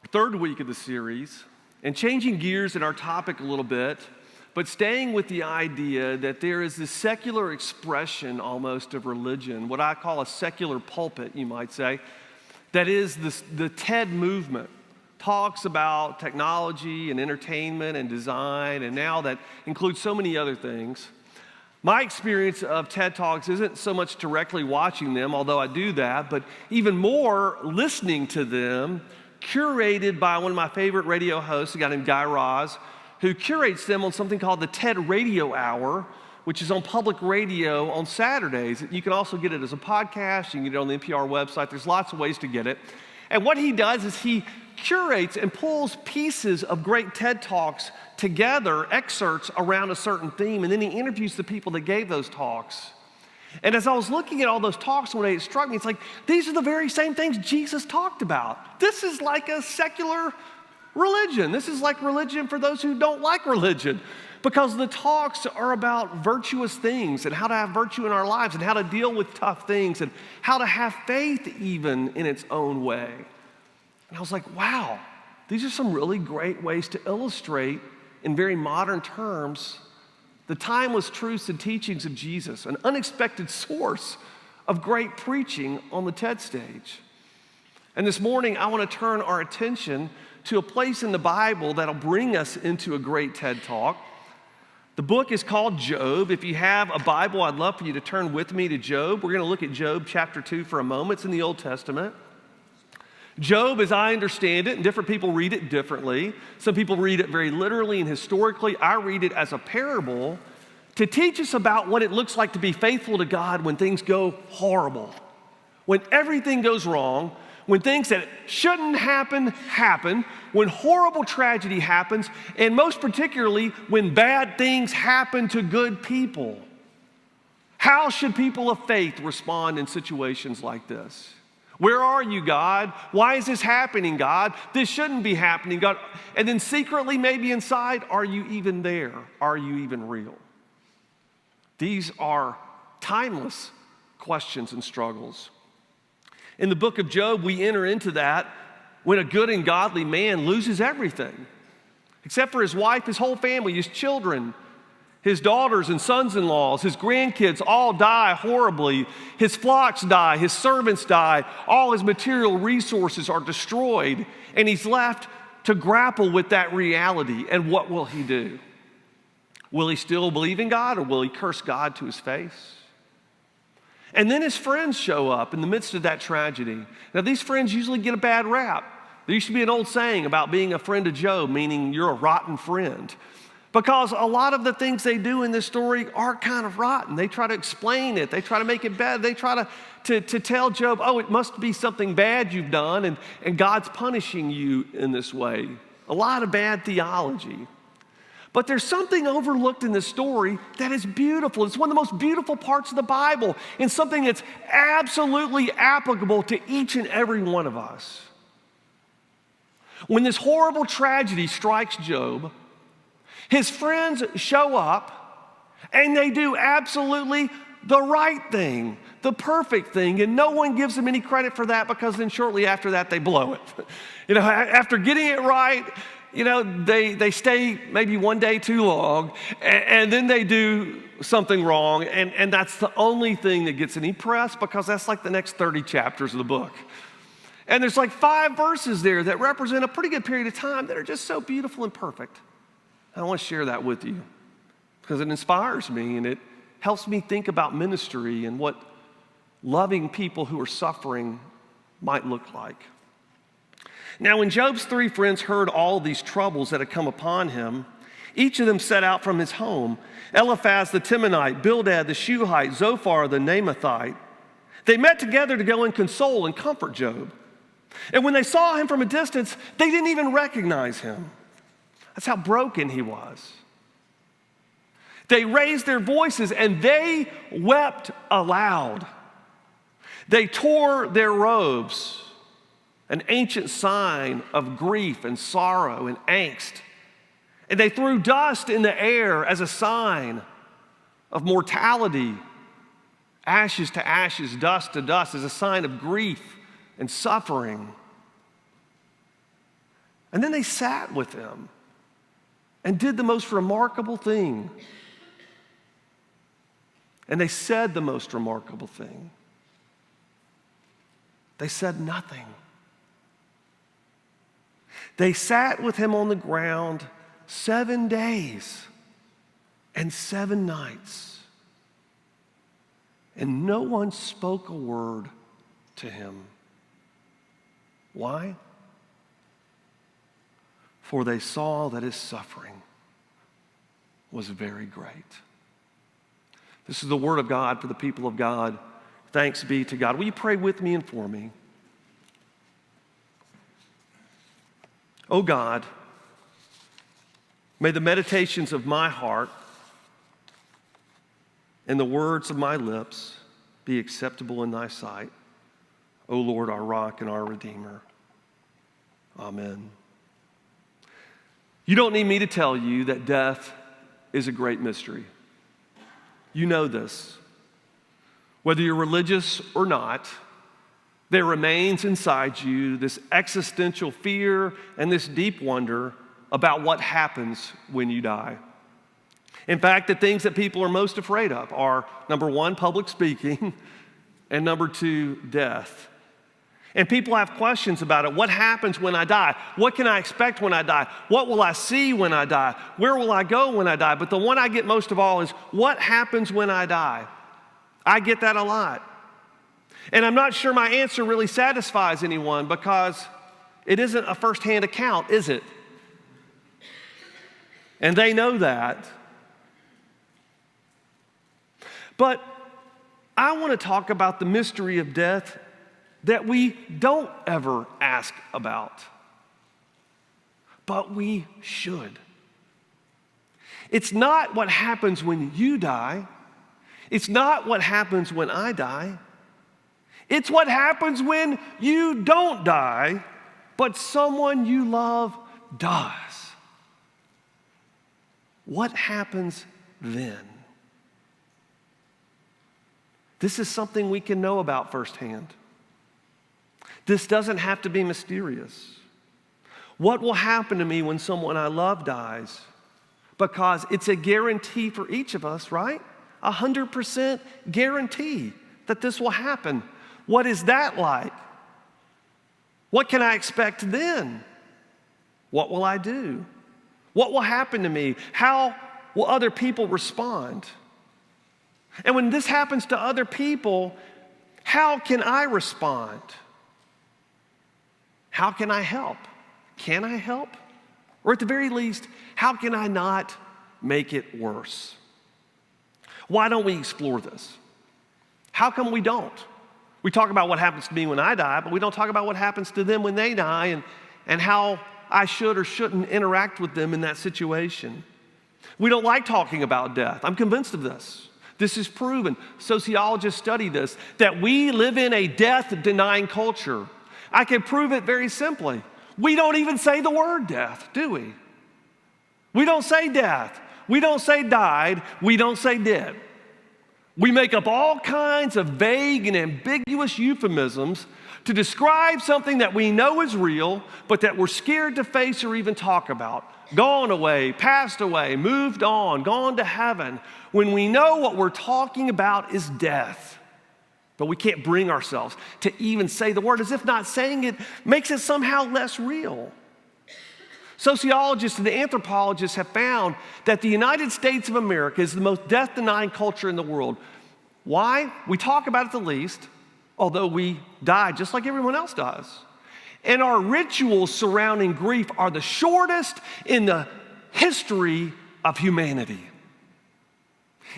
third week of the series, and changing gears in our topic a little bit, but staying with the idea that there is this secular expression almost of religion, what I call a secular pulpit, you might say, that is the TED movement. Talks about technology and entertainment and design, and now that includes so many other things. My experience of TED Talks isn't so much directly watching them, although I do that, but even more listening to them, curated by one of my favorite radio hosts, a guy named Guy Raz, who curates them on something called the TED Radio Hour, which is on public radio on Saturdays. You can also get it as a podcast. You can get it on the NPR website. There's lots of ways to get it. And what he does is he curates and pulls pieces of great TED Talks together, excerpts around a certain theme, and then he interviews the people that gave those talks. And as I was looking at all those talks one day, it struck me, it's like, these are the very same things Jesus talked about. This is like a secular religion. This is like religion for those who don't like religion, because the talks are about virtuous things and how to have virtue in our lives and how to deal with tough things and how to have faith even in its own way. And I was like, wow, these are some really great ways to illustrate in very modern terms the timeless truths and teachings of Jesus, an unexpected source of great preaching on the TED stage. And this morning, I want to turn our attention to a place in the Bible that'll bring us into a great TED Talk. The book is called Job. If you have a Bible, I'd love for you to turn with me to Job. We're going to look at Job chapter 2 for a moment. It's in the Old Testament. Job, as I understand it, and different people read it differently. Some people read it very literally and historically. I read it as a parable to teach us about what it looks like to be faithful to God when things go horrible, when everything goes wrong, when things that shouldn't happen, happen, when horrible tragedy happens, and most particularly when bad things happen to good people. How should people of faith respond in situations like this? Where are you, God? Why is this happening, God? This shouldn't be happening, God. And then secretly, maybe inside, are you even there? Are you even real? These are timeless questions and struggles. In the book of Job, we enter into that when a good and godly man loses everything, except for his wife, his whole family, his children, his daughters and sons-in-laws, his grandkids all die horribly. His flocks die, his servants die, all his material resources are destroyed, and he's left to grapple with that reality. And what will he do? Will he still believe in God, or will he curse God to his face? And then his friends show up in the midst of that tragedy. Now, these friends usually get a bad rap. There used to be an old saying about being a friend of Job, meaning you're a rotten friend. Because a lot of the things they do in this story are kind of rotten. They try to explain it. They try to make it bad. They try to tell Job, oh, it must be something bad you've done, and God's punishing you in this way. A lot of bad theology. But there's something overlooked in this story that is beautiful. It's one of the most beautiful parts of the Bible, and something that's absolutely applicable to each and every one of us. When this horrible tragedy strikes Job, his friends show up, and they do absolutely the right thing, the perfect thing, and no one gives them any credit for that, because then shortly after that, they blow it. After getting it right, they stay maybe one day too long, and then they do something wrong, and that's the only thing that gets any press, because that's like the next 30 chapters of the book. And there's like 5 verses there that represent a pretty good period of time that are just so beautiful and perfect. I want to share that with you because it inspires me, and it helps me think about ministry and what loving people who are suffering might look like. Now, when Job's 3 friends heard all these troubles that had come upon him, each of them set out from his home: Eliphaz the Temanite, Bildad the Shuhite, Zophar the Naamathite. They met together to go and console and comfort Job. And when they saw him from a distance, they didn't even recognize him. That's how broken he was. They raised their voices and they wept aloud. They tore their robes, an ancient sign of grief and sorrow and angst. And they threw dust in the air as a sign of mortality. Ashes to ashes, dust to dust, as a sign of grief and suffering. And then they sat with him and did the most remarkable thing. And they said the most remarkable thing. They said nothing. They sat with him on the ground 7 days and 7 nights. And no one spoke a word to him. Why? For they saw that his suffering was very great. This is the word of God for the people of God. Thanks be to God. Will you pray with me and for me? Oh God, may the meditations of my heart and the words of my lips be acceptable in thy sight, O Lord, our rock and our Redeemer. Amen. You don't need me to tell you that death is a great mystery. You know this. Whether you're religious or not, there remains inside you this existential fear and this deep wonder about what happens when you die. In fact, the things that people are most afraid of are, number one, public speaking, and number two, death. And people have questions about it. What happens when I die? What can I expect when I die? What will I see when I die? Where will I go when I die? But the one I get most of all is, what happens when I die? I get that a lot. And I'm not sure my answer really satisfies anyone because it isn't a firsthand account, is it? And they know that. But I want to talk about the mystery of death that we don't ever ask about, but we should. It's not what happens when you die. It's not what happens when I die. It's what happens when you don't die, but someone you love does. What happens then? This is something we can know about firsthand. This doesn't have to be mysterious. What will happen to me when someone I love dies? Because it's a guarantee for each of us, right? 100% guarantee that this will happen. What is that like? What can I expect then? What will I do? What will happen to me? How will other people respond? And when this happens to other people, how can I respond? How can I help? Can I help? Or at the very least, how can I not make it worse? Why don't we explore this? How come we don't? We talk about what happens to me when I die, but we don't talk about what happens to them when they die and how I should or shouldn't interact with them in that situation. We don't like talking about death. I'm convinced of this. This is proven. Sociologists study this, that we live in a death-denying culture. I can prove it very simply. We don't even say the word death, do we? We don't say death. We don't say died. We don't say dead. We make up all kinds of vague and ambiguous euphemisms to describe something that we know is real, but that we're scared to face or even talk about. Gone away, passed away, moved on, gone to heaven, when we know what we're talking about is death. But we can't bring ourselves to even say the word, as if not saying it makes it somehow less real. Sociologists and anthropologists have found that the United States of America is the most death-denying culture in the world. Why? We talk about it the least, although we die just like everyone else does. And our rituals surrounding grief are the shortest in the history of humanity.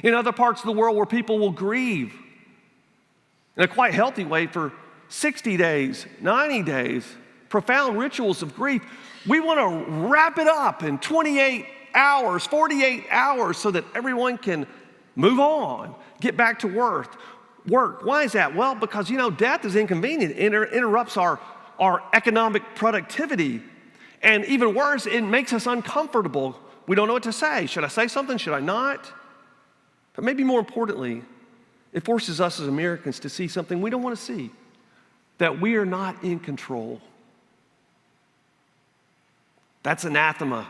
In other parts of the world where people will grieve in a quite healthy way for 60 days, 90 days, profound rituals of grief, we want to wrap it up in 28 hours, 48 hours so that everyone can move on, get back to work. Why is that? Well, because, death is inconvenient. It interrupts our economic productivity. And even worse, it makes us uncomfortable. We don't know what to say. Should I say something? Should I not? But maybe more importantly, it forces us as Americans to see something we don't want to see, that we are not in control. That's anathema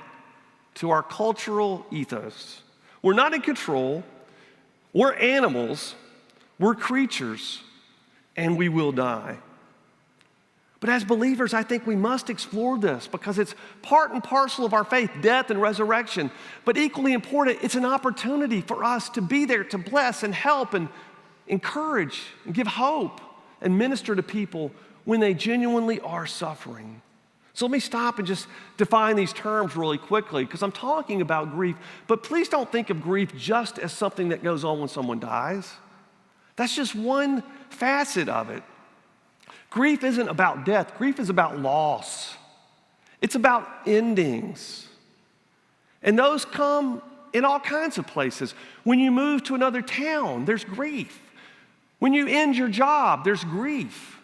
to our cultural ethos. We're not in control. We're animals. We're creatures, and we will die. But as believers, I think we must explore this because it's part and parcel of our faith, death and resurrection. But equally important, it's an opportunity for us to be there to bless and help and encourage and give hope and minister to people when they genuinely are suffering. So let me stop and just define these terms really quickly because I'm talking about grief, but please don't think of grief just as something that goes on when someone dies. That's just one facet of it. Grief isn't about death. Grief is about loss. It's about endings. And those come in all kinds of places. When you move to another town, there's grief. When you end your job, there's grief.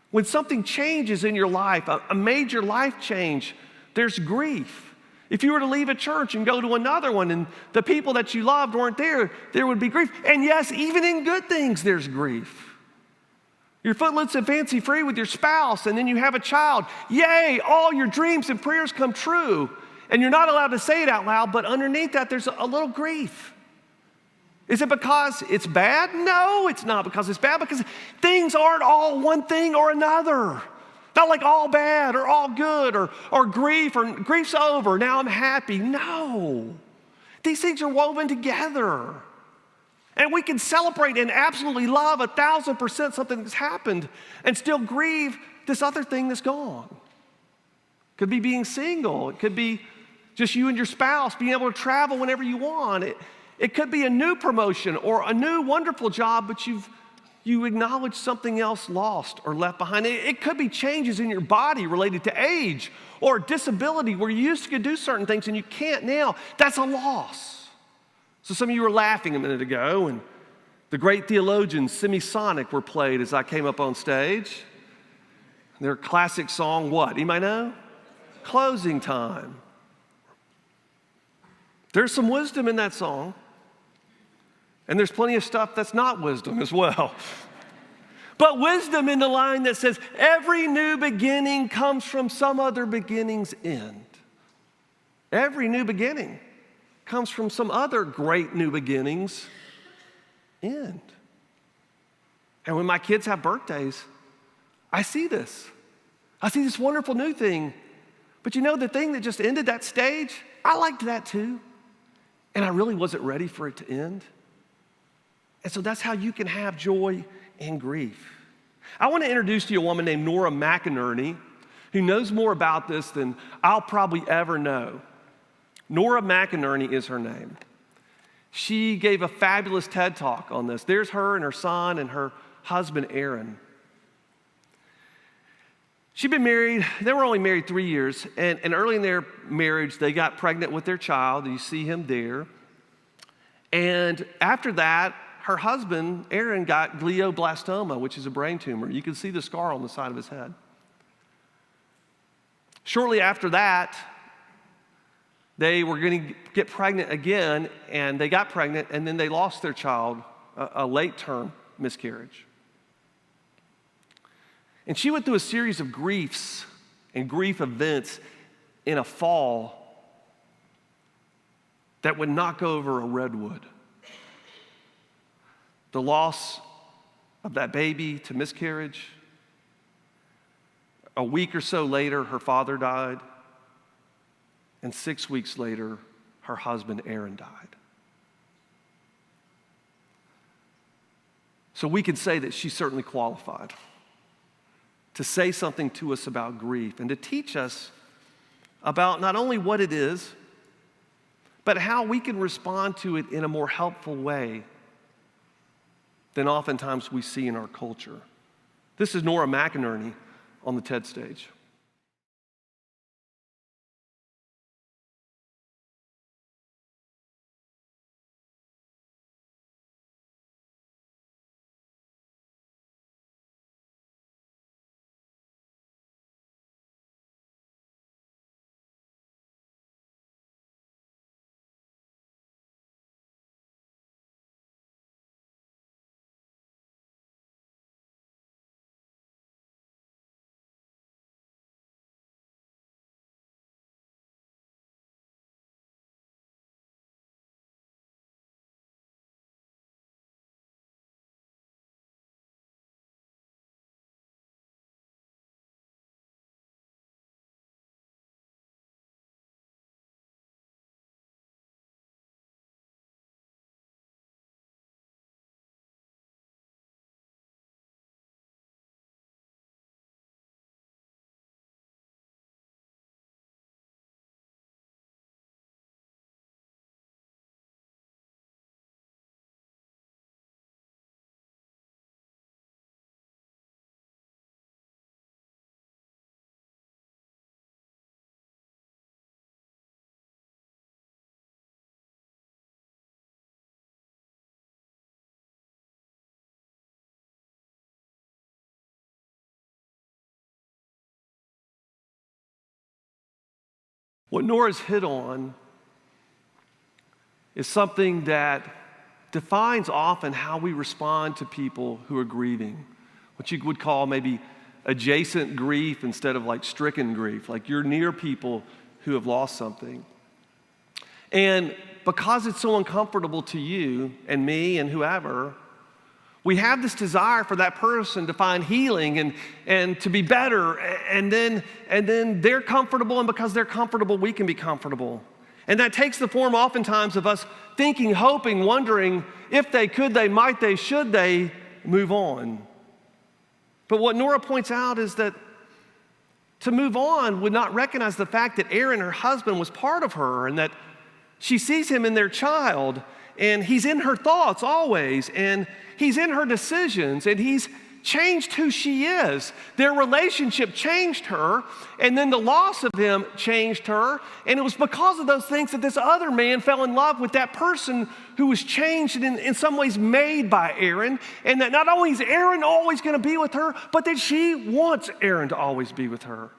When something changes in your life, a major life change, there's grief. If you were to leave a church and go to another one and the people that you loved weren't there, there would be grief. And yes, even in good things, there's grief. You're footloose and fancy-free with your spouse, and then you have a child. Yay, all your dreams and prayers come true. And you're not allowed to say it out loud, but underneath that, there's a little grief. Is it because it's bad? No, it's not because it's bad, because things aren't all one thing or another. Not like all bad or all good or grief's over, now I'm happy. No, these things are woven together. And we can celebrate and absolutely love 1,000% something that's happened and still grieve this other thing that's gone. Could be being single. It could be just you and your spouse being able to travel whenever you want. It could be a new promotion or a new wonderful job, but you acknowledge something else lost or left behind. It could be changes in your body related to age or disability where you used to do certain things and you can't now. That's a loss. So some of you were laughing a minute ago, and the great theologians Semisonic were played as I came up on stage. Their classic song, what? Anybody know? Closing Time. There's some wisdom in that song, and there's plenty of stuff that's not wisdom as well. But wisdom in the line that says, every new beginning comes from some other beginning's end. Every new beginning comes from some other great new beginnings end. And when my kids have birthdays, I see this. I see this wonderful new thing. But you know, the thing that just ended that stage, I liked that too. And I really wasn't ready for it to end. And so that's how you can have joy and grief. I want to introduce to you a woman named Nora McInerney who knows more about this than I'll probably ever know. Nora McInerney is her name. She gave a fabulous TED Talk on this. There's her and her son and her husband, Aaron. She'd been married, they were only married 3 years, and early in their marriage, they got pregnant with their child. You see him there. And after that, her husband, Aaron, got glioblastoma, which is a brain tumor. You can see the scar on the side of his head. Shortly after that, they were going to get pregnant again, and they got pregnant, and then they lost their child, a late-term miscarriage. And she went through a series of griefs and grief events in a fall that would knock over a redwood. The loss of that baby to miscarriage. A week or so later, her father died. And 6 weeks later, her husband, Aaron, died. So we can say that she's certainly qualified to say something to us about grief and to teach us about not only what it is, but how we can respond to it in a more helpful way than oftentimes we see in our culture. This is Nora McInerney on the TED stage. What Nora's hit on is something that defines often how we respond to people who are grieving, what you would call maybe adjacent grief instead of like stricken grief, like you're near people who have lost something. And because it's so uncomfortable to you and me and whoever, we have this desire for that person to find healing and to be better, and then they're comfortable, and because they're comfortable, we can be comfortable. And that takes the form oftentimes of us thinking, hoping, wondering if they could, they might, they should, they move on. But what Nora points out is that to move on would not recognize the fact that Aaron, her husband, was part of her, and that she sees him in their child, and he's in her thoughts always, and he's in her decisions, and he's changed who she is. Their relationship changed her, and then the loss of him changed her, and it was because of those things that this other man fell in love with that person who was changed and in some ways made by Aaron, and that not only is Aaron always going to be with her, but that she wants Aaron to always be with her.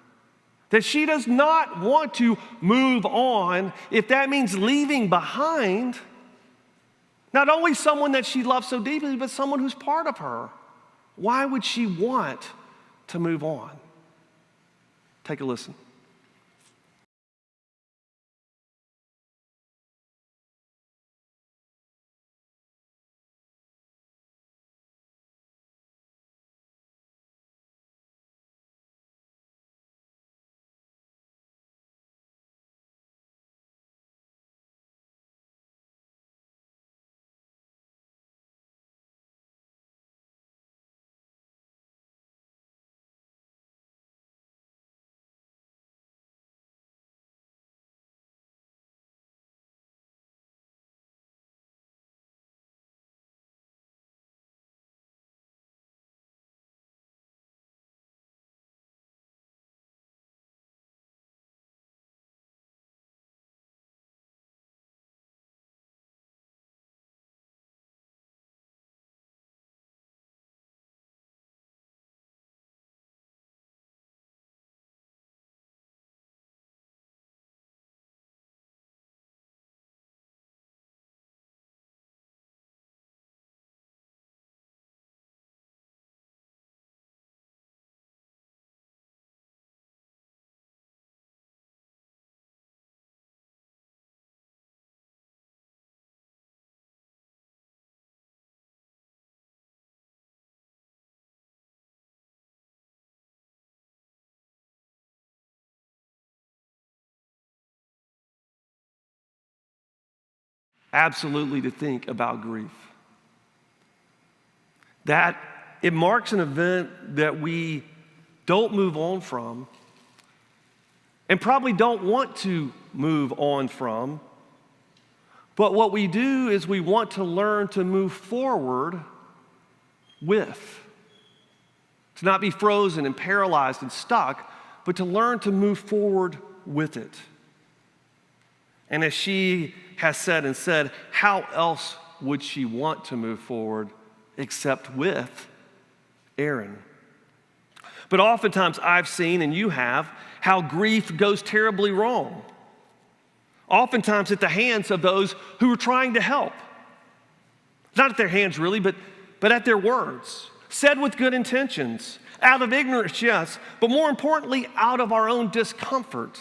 That she does not want to move on if that means leaving behind not only someone that she loves so deeply, but someone who's part of her. Why would she want to move on? Take a listen. Absolutely to think about grief. That it marks an event that we don't move on from and probably don't want to move on from. But what we do is we want to learn to move forward with. To not be frozen and paralyzed and stuck, but to learn to move forward with it. And as she has said, how else would she want to move forward except with Aaron? But oftentimes I've seen, and you have, how grief goes terribly wrong. Oftentimes at the hands of those who are trying to help. Not at their hands really, but at their words. Said with good intentions, out of ignorance, yes, but more importantly, out of our own discomfort.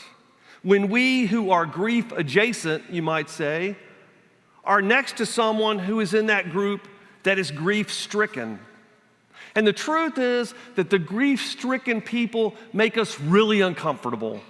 When we who are grief adjacent, you might say, are next to someone who is in that group that is grief stricken. And the truth is that the grief stricken people make us really uncomfortable.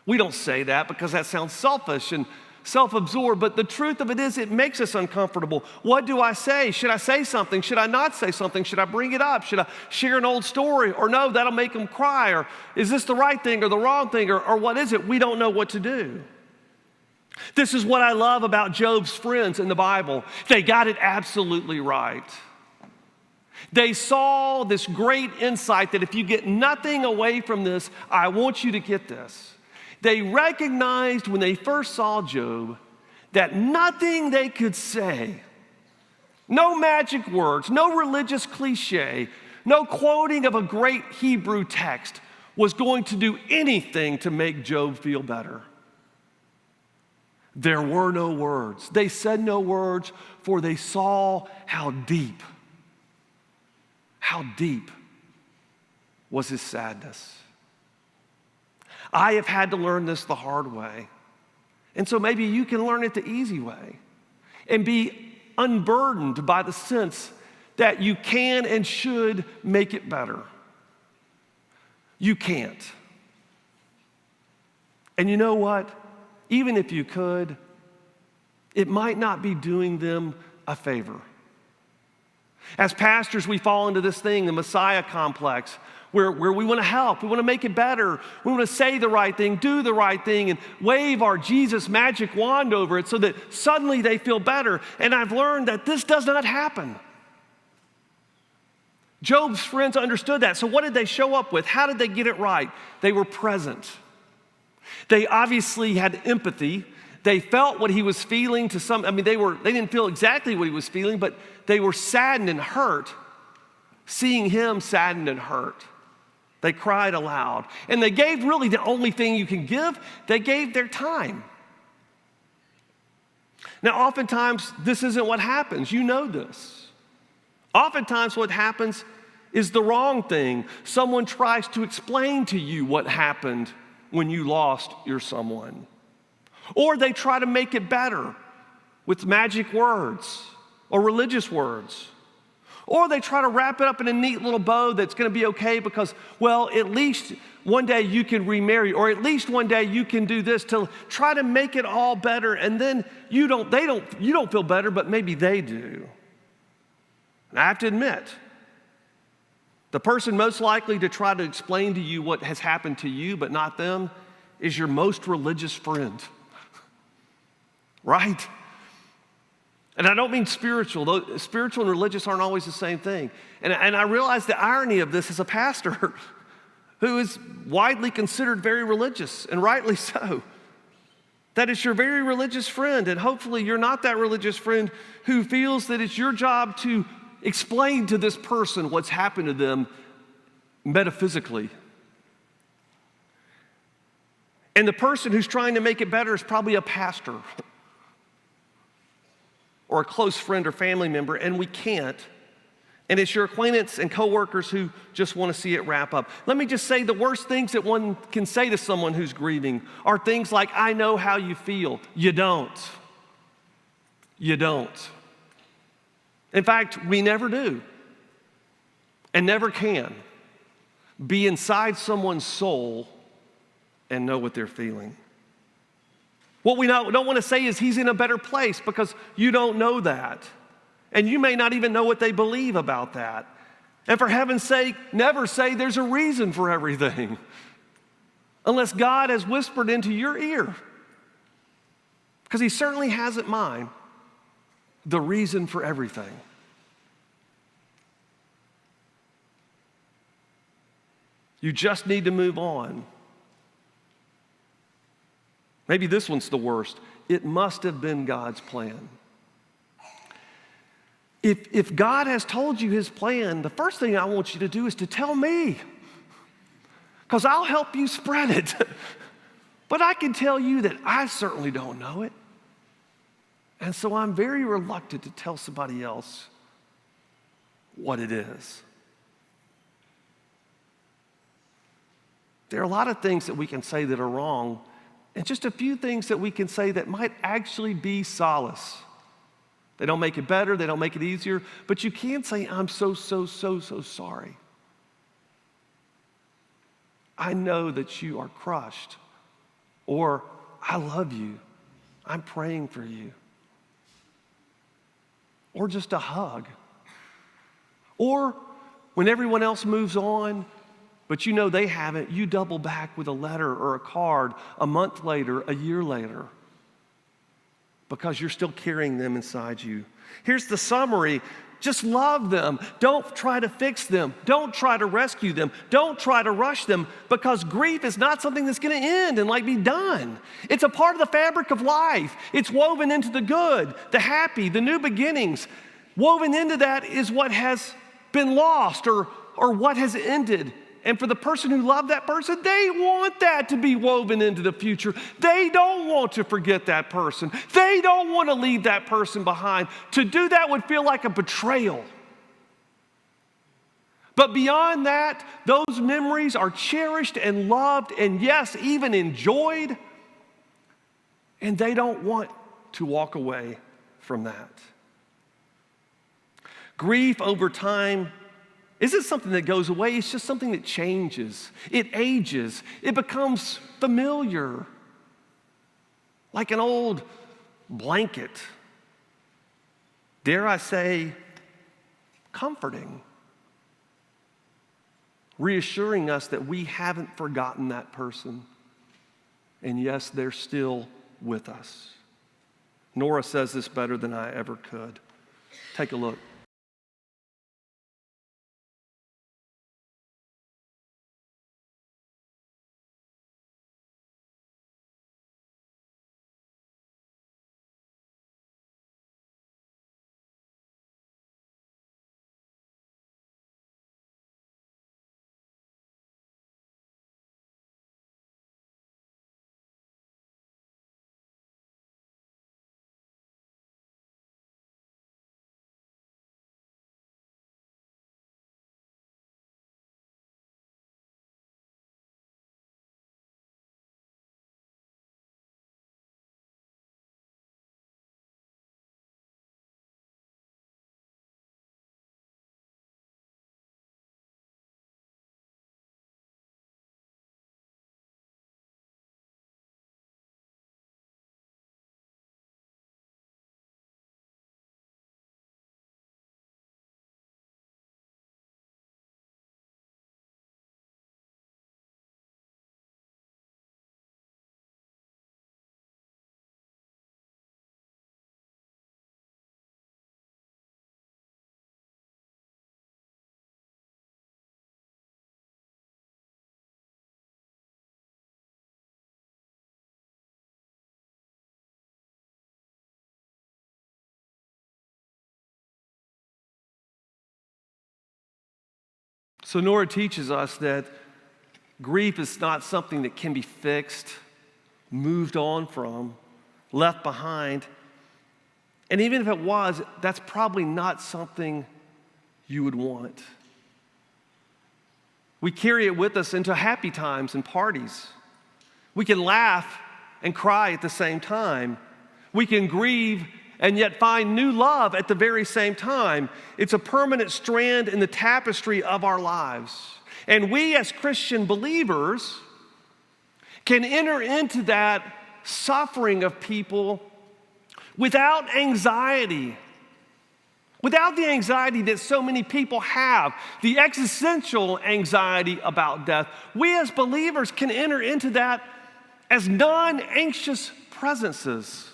We don't say that because that sounds selfish and self-absorbed, but the truth of it is it makes us uncomfortable. What do I say? Should I say something? Should I not say something? Should I bring it up? Should I share an old story? Or no, that'll make them cry. Or is this the right thing or the wrong thing? Or what is it? We don't know what to do. This is what I love about Job's friends in the Bible. They got it absolutely right. They saw this great insight that if you get nothing away from this, I want you to get this. They recognized when they first saw Job that nothing they could say, no magic words, no religious cliche, no quoting of a great Hebrew text was going to do anything to make Job feel better. There were no words. They said no words, for they saw how deep was his sadness. I have had to learn this the hard way. And so maybe you can learn it the easy way and be unburdened by the sense that you can and should make it better. You can't. And you know what? Even if you could, it might not be doing them a favor. As pastors, we fall into this thing, the Messiah complex, where we want to help, we want to make it better, we want to say the right thing, do the right thing, and wave our Jesus magic wand over it so that suddenly they feel better. And I've learned that this does not happen. Job's friends understood that. So what did they show up with? How did they get it right? They were present. They obviously had empathy. They felt what he was feeling to some, they didn't feel exactly what he was feeling, but they were saddened and hurt, seeing him saddened and hurt. They cried aloud. And they gave really the only thing you can give. They gave their time. Now, oftentimes, this isn't what happens. You know this. Oftentimes, what happens is the wrong thing. Someone tries to explain to you what happened when you lost your someone. Or they try to make it better with magic words or religious words. Or they try to wrap it up in a neat little bow that's going to be okay because, well, at least one day you can remarry, or at least one day you can do this, to try to make it all better, and then you don't feel better, but maybe they do. And I have to admit, the person most likely to try to explain to you what has happened to you but not them is your most religious friend. Right? And I don't mean spiritual, though spiritual and religious aren't always the same thing. And I realize the irony of this as a pastor who is widely considered very religious, and rightly so. That it's your very religious friend, and hopefully you're not that religious friend who feels that it's your job to explain to this person what's happened to them metaphysically. And the person who's trying to make it better is probably a pastor or a close friend or family member, and we can't. And it's your acquaintance and coworkers who just want to see it wrap up. Let me just say, the worst things that one can say to someone who's grieving are things like, "I know how you feel." You don't. You don't. In fact, we never do and never can be inside someone's soul and know what they're feeling. What we don't want to say is he's in a better place, because you don't know that. And you may not even know what they believe about that. And for heaven's sake, never say there's a reason for everything, unless God has whispered into your ear, because he certainly hasn't mine, the reason for everything. You just need to move on. Maybe this one's the worst. It must have been God's plan. If God has told you his plan, the first thing I want you to do is to tell me, because I'll help you spread it. But I can tell you that I certainly don't know it. And so I'm very reluctant to tell somebody else what it is. There are a lot of things that we can say that are wrong, and just a few things that we can say that might actually be solace. They don't make it better, they don't make it easier, but you can say, "I'm so sorry. I know that you are crushed," or "I love you, I'm praying for you," or just a hug. Or when everyone else moves on, but you know they haven't, you double back with a letter or a card a month later, a year later, because you're still carrying them inside you. Here's the summary. Just love them. Don't try to fix them. Don't try to rescue them. Don't try to rush them, because grief is not something that's going to end and be done. It's a part of the fabric of life. It's woven into the good, the happy, the new beginnings. Woven into that is what has been lost or what has ended. And for the person who loved that person, they want that to be woven into the future. They don't want to forget that person. They don't want to leave that person behind. To do that would feel like a betrayal. But beyond that, those memories are cherished and loved and, yes, even enjoyed. And they don't want to walk away from that. Grief over time isn't something that goes away. It's just something that changes. It ages. It becomes familiar, like an old blanket. Dare I say, comforting, reassuring us that we haven't forgotten that person. And yes, they're still with us. Nora says this better than I ever could. Take a look. So Nora teaches us that grief is not something that can be fixed, moved on from, left behind. And even if it was, that's probably not something you would want. We carry it with us into happy times and parties. We can laugh and cry at the same time. We can grieve and yet find new love at the very same time. It's a permanent strand in the tapestry of our lives. And we as Christian believers can enter into that suffering of people without anxiety, without the anxiety that so many people have, the existential anxiety about death. We as believers can enter into that as non-anxious presences.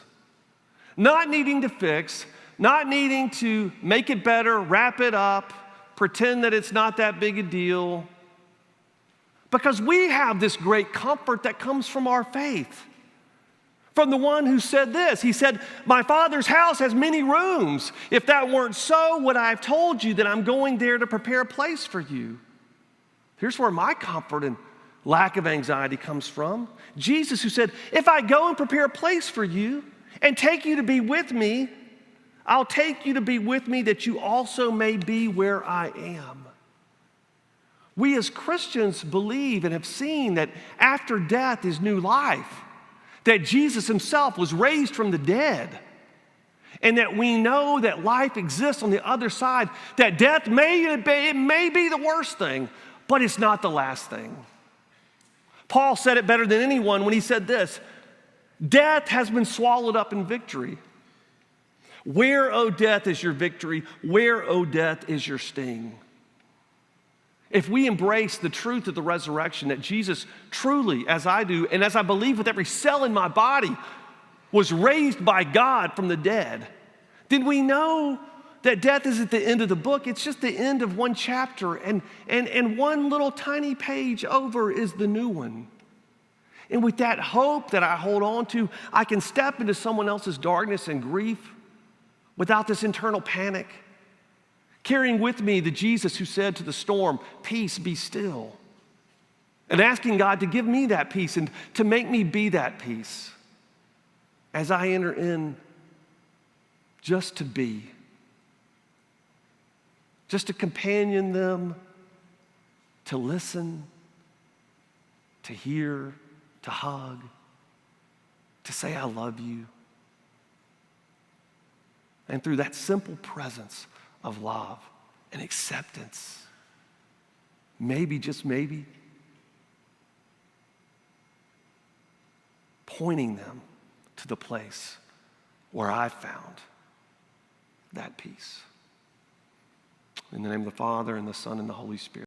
Not needing to fix, not needing to make it better, wrap it up, pretend that it's not that big a deal. Because we have this great comfort that comes from our faith. From the one who said this, he said, "My Father's house has many rooms. If that weren't so, would I have told you that I'm going there to prepare a place for you?" Here's where my comfort and lack of anxiety comes from. Jesus who said, "If I go and prepare a place for you, and take you to be with me, I'll take you to be with me that you also may be where I am." We as Christians believe and have seen that after death is new life, that Jesus himself was raised from the dead, and that we know that life exists on the other side, that death may be the worst thing, but it's not the last thing. Paul said it better than anyone when he said this: "Death has been swallowed up in victory. Where, O death, is your victory? Where, O death, is your sting?" If we embrace the truth of the resurrection, that Jesus truly, as I do, and as I believe with every cell in my body, was raised by God from the dead, then we know that death isn't the end of the book. It's just the end of one chapter, and one little tiny page over is the new one. And with that hope that I hold on to, I can step into someone else's darkness and grief without this internal panic, carrying with me the Jesus who said to the storm, "Peace, be still." And asking God to give me that peace and to make me be that peace as I enter in just to be, just to companion them, to listen, to hear, to hug, to say I love you. And through that simple presence of love and acceptance, maybe, just maybe, pointing them to the place where I found that peace. In the name of the Father, and the Son, and the Holy Spirit.